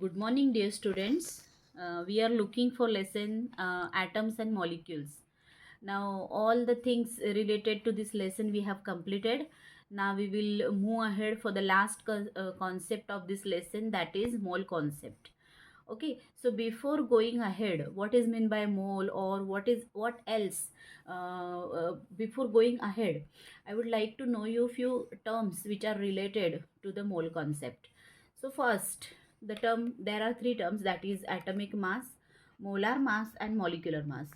Good morning, dear students. We are looking for lesson atoms and molecules. Now, all the things related to this lesson we have completed. Now, we will move ahead for the last concept of this lesson, that is mole concept. Okay, so before going ahead, what is meant by mole, or what else? Before going ahead, I would like to know you few terms which are related to the mole concept. So first, there are three terms, that is atomic mass, molar mass, and molecular mass.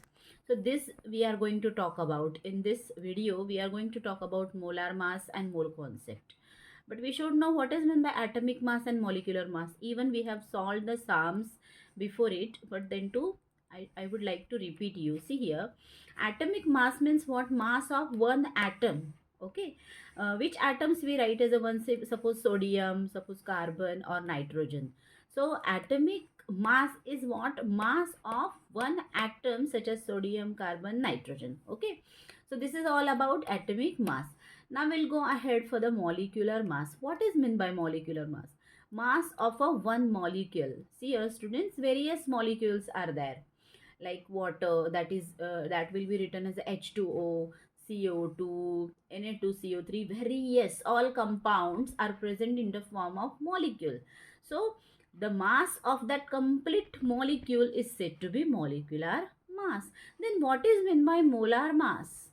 So this we are going to talk about in this video. We are going to talk about molar mass and mole concept, but we should know what is meant by atomic mass and molecular mass. Even we have solved the sums before it, but then too I would like to repeat you. See here, atomic mass means what? Mass of one atom. Okay, which atoms we write as a one, say, suppose sodium, suppose carbon or nitrogen. So atomic mass is what? Mass of one atom such as sodium, carbon, nitrogen. Okay, so this is all about atomic mass. Now we'll go ahead for the molecular mass. What is meant by molecular mass? Mass of a one molecule. See here students, various molecules are there, like water, that will be written as H2O, CO2, Na2CO3. Various all compounds are present in the form of molecule. So the mass of that complete molecule is said to be molecular mass. Then what is meant by molar mass?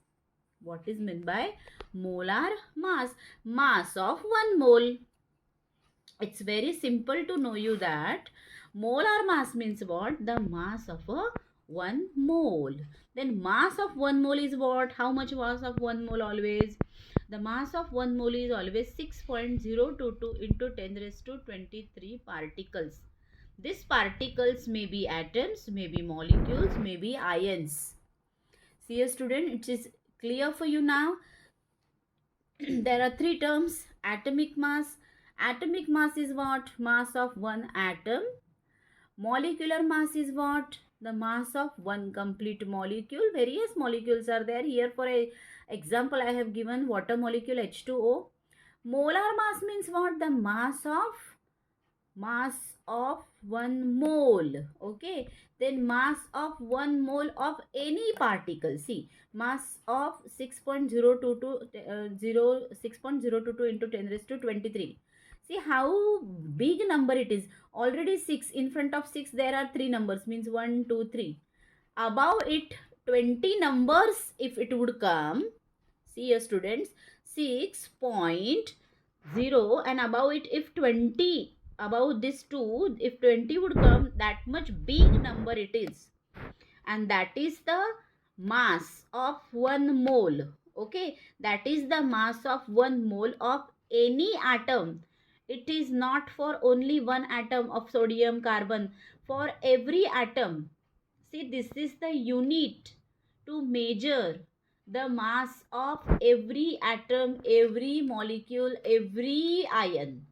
What is meant by molar mass? Mass of 1 mole. It's very simple to know you that molar mass means what? The mass of a 1 mole. Then mass of 1 mole is what? How much mass of 1 mole always? The mass of 1 mole is always 6.022 into 10 raised to 23 particles. These particles may be atoms, may be molecules, may be ions. See, a student, it is clear for you now. There are three terms. Atomic mass. Atomic mass is what? Mass of one atom. Molecular mass is what? The mass of one complete molecule. Various molecules are there. Here for a example I have given water molecule H2O. Molar mass means what? The mass of 1 mole. Okay, then mass of 1 mole of any particle. See, mass of 6.022 into 10 raised to 23. See how big number it is. Already 6, in front of 6 there are 3 numbers, means 1 2 3. Above it 20 numbers if it would come. See here students, 6.0, and above it if 20, above this 2, if 20 would come, that much big number it is, and that is the mass of 1 mole. Okay, that is the mass of 1 mole of any atom. It is not for only one atom of sodium, carbon, for every atom. See, this is the unit to measure the mass of every atom, every molecule, every ion.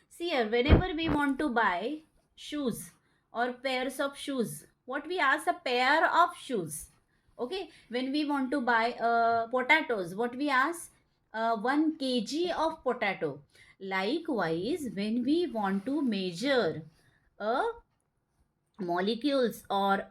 See here, whenever we want to buy shoes or pairs of shoes, what we ask? A pair of shoes. Okay, when we want to buy potatoes, what we ask? 1 kg of potato. Likewise, when we want to measure a molecules or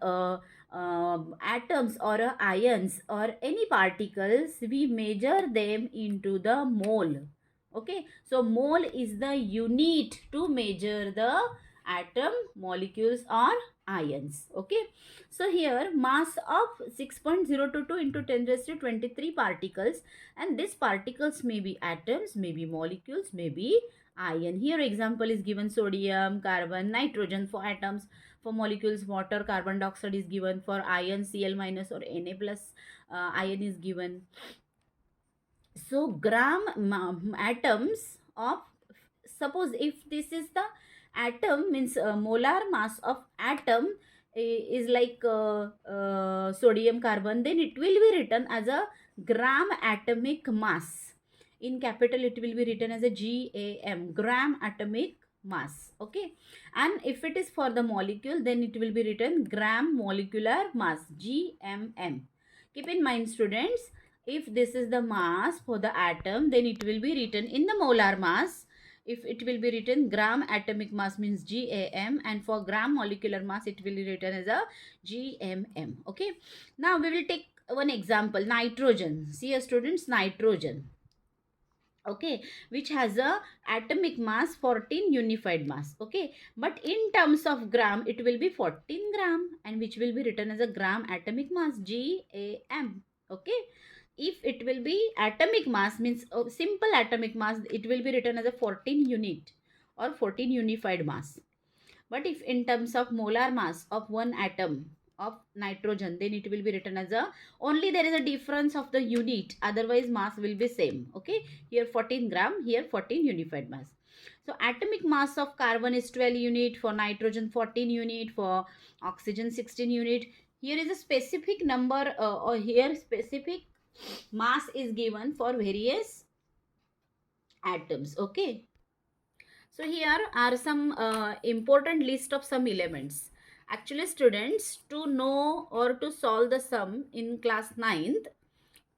atoms or ions or any particles, we measure them into the mole. Okay, so mole is the unit to measure the atom, molecules or ions. Okay, so here mass of 6.022 into 10 raised to 23 particles, and these particles may be atoms, may be molecules, may be ion. Here example is given: sodium, carbon, nitrogen for atoms. For molecules, water, carbon dioxide is given. For ion, Cl minus or Na plus ion is given. So atoms of, suppose if this is the atom, means molar mass of atom is like sodium, carbon, then it will be written as a gram atomic mass. In capital it will be written as a GAM, gram atomic mass. Okay, and if it is for the molecule, then it will be written gram molecular mass, GMM. Keep in mind students, if this is the mass for the atom, then it will be written in the molar mass. if it will be written gram atomic mass means GAM, and for gram molecular mass it will be written as a GMM. Okay, now we will take one example, nitrogen. See here students, nitrogen, okay, which has a atomic mass 14 unified mass, okay, but in terms of gram it will be 14 gram, and which will be written as a gram atomic mass, GAM. Okay, if it will be atomic mass means simple atomic mass, it will be written as a 14 unit or 14 unified mass. But if in terms of molar mass of one atom of nitrogen, then it will be written as a, only there is a difference of the unit, otherwise mass will be same. Okay, here 14 gram, here 14 unified mass. So atomic mass of carbon is 12 unit, for nitrogen 14 unit, for oxygen 16 unit. Here is a specific number or here specific mass is given for various atoms. Okay, so here are some important list of some elements. Actually students, to know or to solve the sum in class 9th,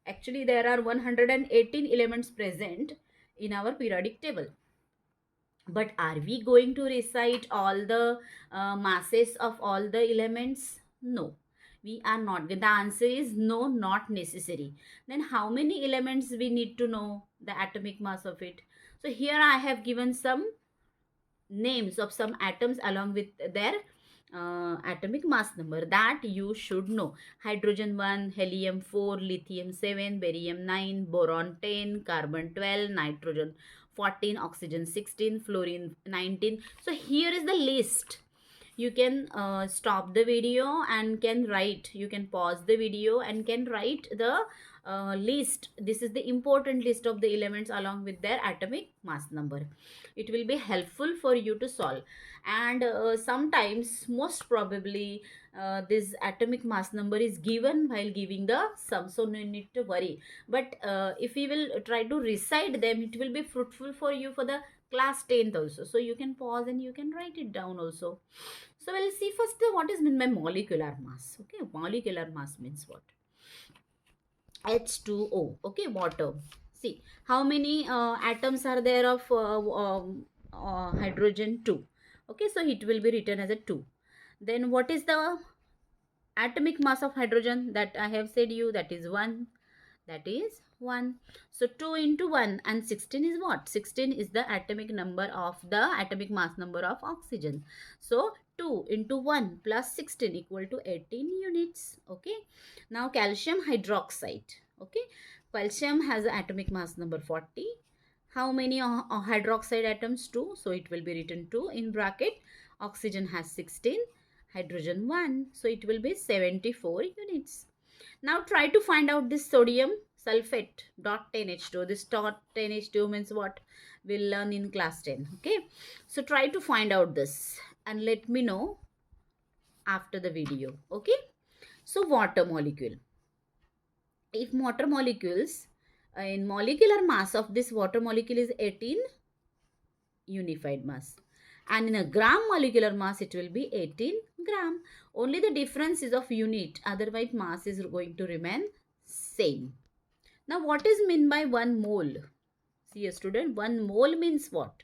actually there are 118 elements present in our periodic table. But are we going to recite all the masses of all the elements? No, we are not. The answer is no, not necessary. Then how many elements we need to know the atomic mass of it? So here I have given some names of some atoms along with their atomic mass number that you should know. Hydrogen 1, helium 4, lithium 7, barium 9, boron 10, carbon 12, nitrogen 14, oxygen 16, fluorine 19. So here is the list. You can stop the video and can write, you can pause the video and can write the list. This is the important list of the elements along with their atomic mass number. It will be helpful for you to solve. And sometimes most probably this atomic mass number is given while giving the sum, so no need to worry. But if we will try to recite them, it will be fruitful for you for the class 10th also. So you can pause and you can write it down also. So we'll see first what is meant by molecular mass. Okay, molecular mass means what? H2O. Okay, water. See how many atoms are there of hydrogen? 2. Okay, so it will be written as a 2. Then what is the atomic mass of hydrogen? That I have said you, that is 1. That is 1. So 2 into 1 and 16 is what? 16 is the atomic number of the atomic mass number of oxygen. So 2 into 1 plus 16 equal to 18 units. Okay. Now calcium hydroxide. Okay. Calcium has an atomic mass number 40. How many hydroxide atoms? 2. So it will be written 2 in bracket. Oxygen has 16. Hydrogen 1. So it will be 74 units. Now try to find out this sodium sulfate dot 10H2. This dot 10H2 means what? We'll learn in class 10. Okay. So try to find out this and let me know after the video. Okay. So water molecule. If water molecules, in molecular mass of this water molecule is 18 unified mass. And in a gram molecular mass, it will be 18 gram. Only the difference is of unit. Otherwise, mass is going to remain same. Now, what is meant by 1 mole? See, a student, 1 mole means what?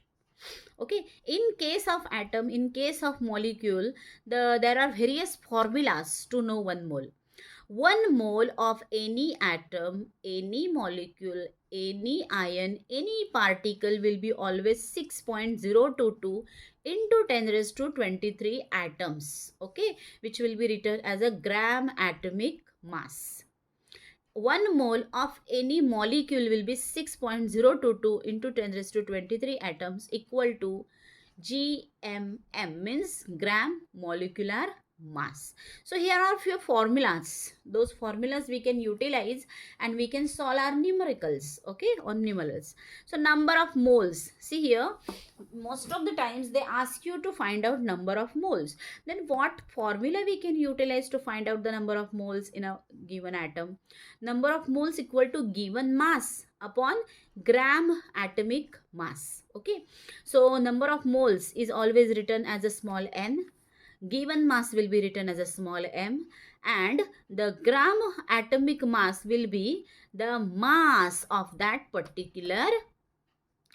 Okay, in case of atom, in case of molecule, there are various formulas to know 1 mole. 1 mole of any atom, any molecule, any ion, any particle will be always 6.022 into 10 raised to 23 atoms. Okay, which will be written as a gram atomic mass. 1 mole of any molecule will be 6.022 into 10 raised to 23 atoms equal to GMM, means gram molecular mass. So here are few formulas. Those formulas we can utilize and we can solve our numericals. Okay, on numerals. So number of moles. See here, most of the times they ask you to find out number of moles. Then what formula we can utilize to find out the number of moles in a given atom? Number of moles equal to given mass upon gram atomic mass. Okay, so number of moles is always written as a small n. Given mass will be written as a small m, and the gram atomic mass will be the mass of that particular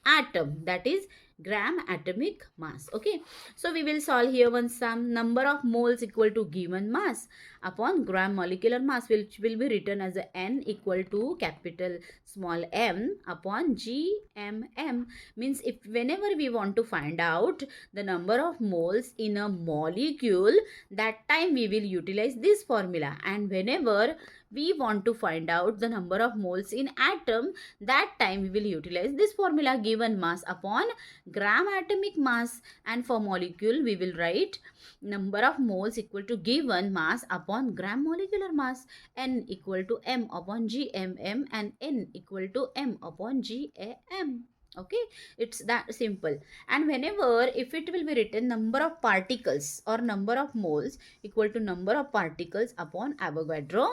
atom, that is gram atomic mass. Okay, so we will solve here one sum. Number of moles equal to given mass upon gram molecular mass, which will be written as a n equal to capital small m upon gmm. Means if whenever we want to find out the number of moles in a molecule, that time we will utilize this formula. And whenever we want to find out the number of moles in atom, that time we will utilize this formula, given mass upon gram atomic mass. And for molecule we will write number of moles equal to given mass upon gram molecular mass, n equal to m upon gmm and n equal to m upon gam. Okay, it's that simple. And whenever if it will be written number of particles or number of moles equal to number of particles upon Avogadro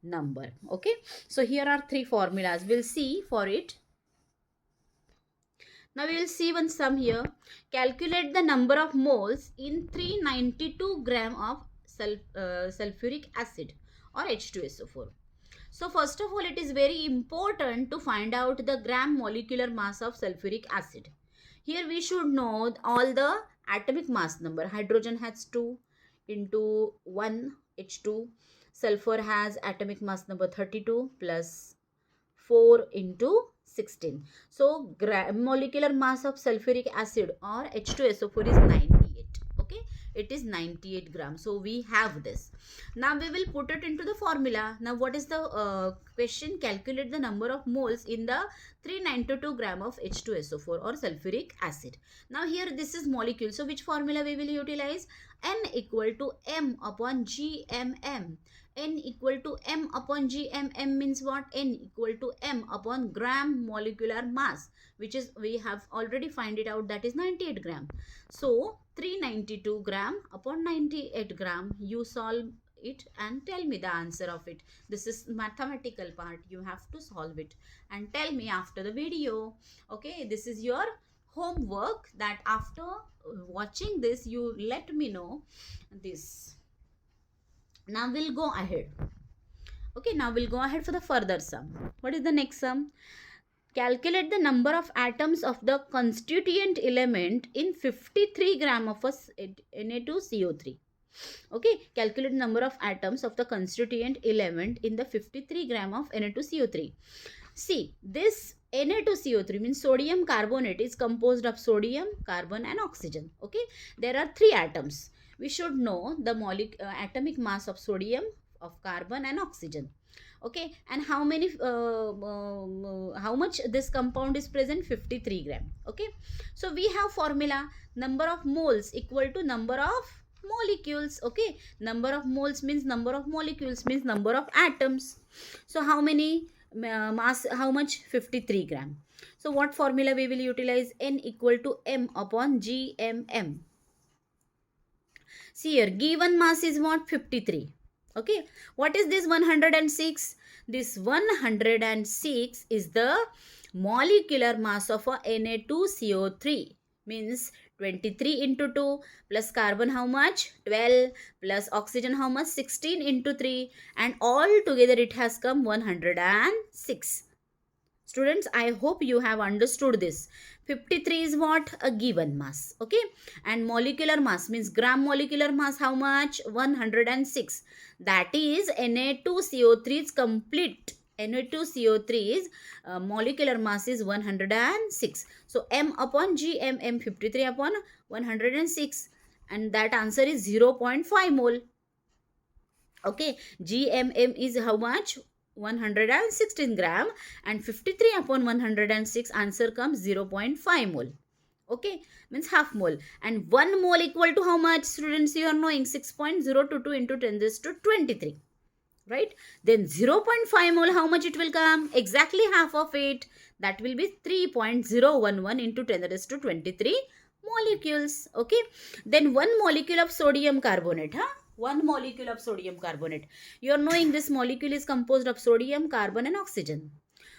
number. Okay, so here are three formulas, we'll see for it. Now we will see one sum here. Calculate the number of moles in 392 gram of sulfuric acid or H2SO4. So first of all, it is very important to find out the gram molecular mass of sulfuric acid. Here we should know all the atomic mass number. Hydrogen has 2 into 1 H2. Sulfur has atomic mass number 32 plus 4 into 16. So molecular mass of sulfuric acid or H2SO4 is 98. Okay, it is 98 grams. So we have this. Now we will put it into the formula. Now what is the question? Calculate the number of moles in the 392 gram of H2SO4 or sulfuric acid. Now here this is molecule. So which formula we will utilize? N equal to m upon gmm. N equal to m upon gmm means what? N equal to m upon gram molecular mass, which is we have already find it out, that is 98 gram. So 392 gram upon 98 gram. You solve it and tell me the answer of it. This is mathematical part. You have to solve it and tell me after the video. Okay, this is your homework, that after watching this you let me know this. Now we'll go ahead. Okay, now we'll go ahead for the further sum. What is the next sum? Calculate the number of atoms of the constituent element in 53 gram of a Na2CO3. Okay, calculate number of atoms of the constituent element in the 53 gram of Na2CO3. See, this Na2CO3 means sodium carbonate is composed of sodium, carbon and oxygen. Okay, there are 3 atoms. We should know the atomic mass of sodium, of carbon and oxygen. Okay, and how many how much this compound is present? 53 gram. Okay, so we have formula, number of moles equal to number of molecules. Okay, number of moles means number of molecules means number of atoms. So how many mass, how much? 53 gram. So what formula we will utilize? N equal to m upon gmm. See here, given mass is what? 53. Okay, what is this 106? This 106 is the molecular mass of a Na2CO3, means 23 into 2 plus carbon how much? 12 plus oxygen how much? 16 into 3, and all together it has come 106. Students, I hope you have understood this. 53 is what? A given mass. Okay, and molecular mass means gram molecular mass how much? 106. That is Na2CO3's complete. Na2CO3's molecular mass is 106. So m upon gmm, 53 upon 106, and that answer is 0.5 mole. Okay, gmm is how much? 116 gram, and 53 upon 106, answer comes 0.5 mole. Okay, means half mole. And 1 mole equal to how much? Students, you are knowing 6.022 into 10 raised to 23. Right? Then 0.5 mole, how much it will come? Exactly half of it. That will be 3.011 into 10 raised to 23 molecules. Okay. Then 1 molecule of sodium carbonate. 1 molecule of sodium carbonate. You are knowing this molecule is composed of sodium, carbon and oxygen.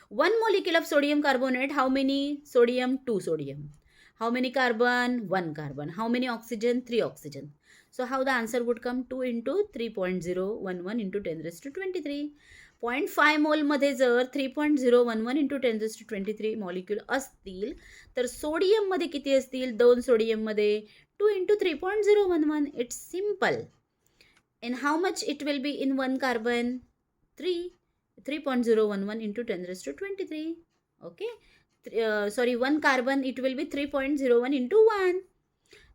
1 molecule of sodium carbonate, how many sodium? 2 sodium. How many carbon? 1 carbon. How many oxygen? 3 oxygen. So how the answer would come? 2 into 3.011 into 10 raised to 23. 0.5 मोलमध्ये जर 3.011 into 10⁻23 molecule असतील तर सोडियममध्ये किती असतील? 2 सोडियममध्ये 2 into 3.011. It's simple. And how much it will be in one carbon? 3. 3.011 into 10 raised to 23. Okay. Sorry, one carbon, it will be 3.01 into 1.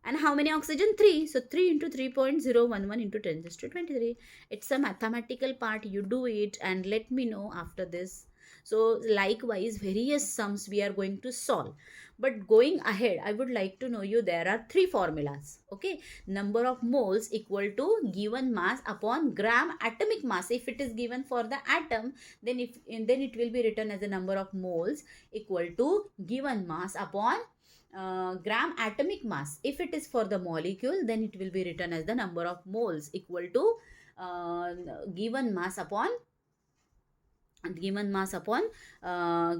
And how many oxygen? 3. So 3 into 3.011 into 10 raised to 23. It's a mathematical part. You do it and let me know after this. So likewise, various sums we are going to solve. But going ahead, I would like to know you, there are three formulas. Okay. Number of moles equal to given mass upon gram atomic mass. If it is given for the atom, then it will be written as a number of moles equal to given mass upon gram atomic mass. If it is for the molecule, then it will be written as the number of moles equal to given mass upon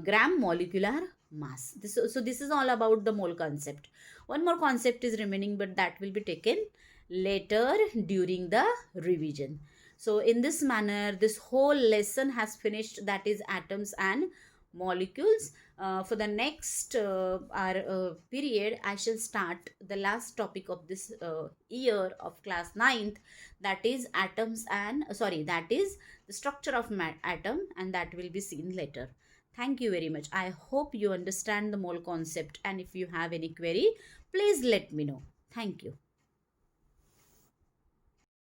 gram molecular mass. So this is all about the mole concept. One more concept is remaining, but that will be taken later during the revision. So in this manner, this whole lesson has finished, that is atoms and molecules. For the next period, I shall start the last topic of this year of class 9th, that is atoms and that is the structure of atom, and that will be seen later. Thank you very much. I hope you understand the mole concept, and if you have any query, please let me know. Thank you.